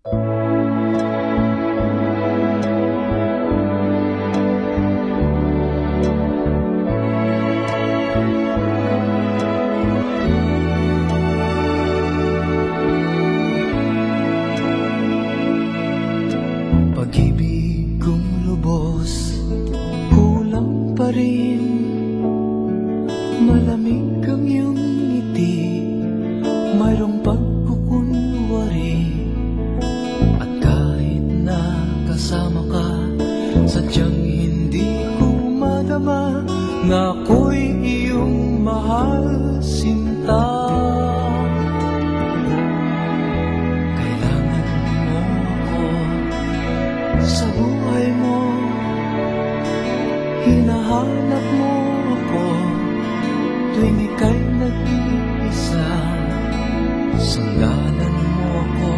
Pag-ibig kong lubos, kulang pa rin. Malamig ang iyong ngiti, mayroong pagkukunwari. At kahit na kasama ka, sadyang hindi ko madama na ako'y iyong mahal, sinta. Kailangan mo ako sa buhay mo, hinahanap mo ako tuwing ika'y nag-iisa. Sanggalan mo ako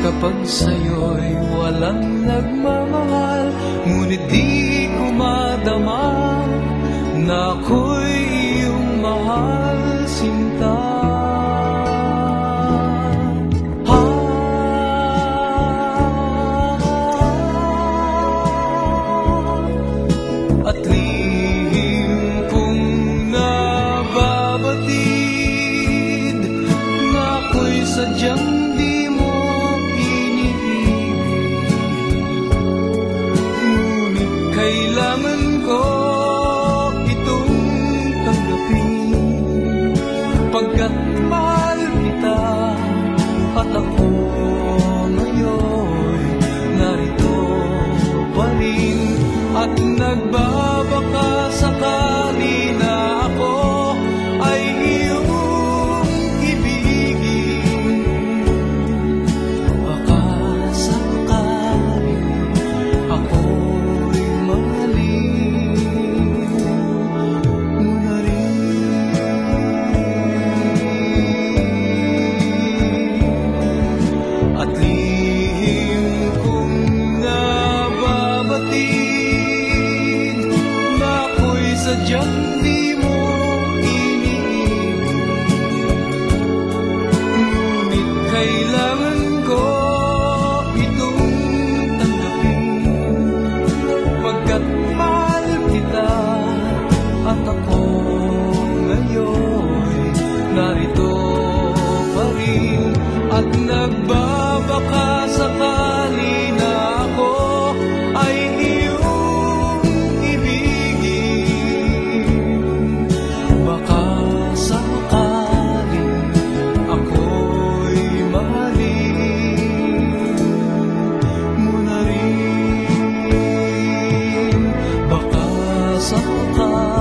kapag sa'yo'y walang nagmamahal. Ngunit di ko madama na ako'y iyong mahal, sinta. At lihim kong nababatid na ako'y sadyang di mo iniibig. Ngunit kailangan ko itong tanggapin, pagkat mahal kita. At ako ngayon narito pa rin, at nagbabaka sakali na ako ay iyong ibigin. Baka sakali ako'y mahalin mo na rin. At lihim kong nababatid na ako'y sadyang di mo iniibig. Ngunit kailangan ko itong tanggapin, pagkat mahal kita. At ako ngayon narito pa rin, at nagbabaka sakali na ako ay iyong ibigin. Baka sakali ako'y mahalin mo na rin. Baka sakali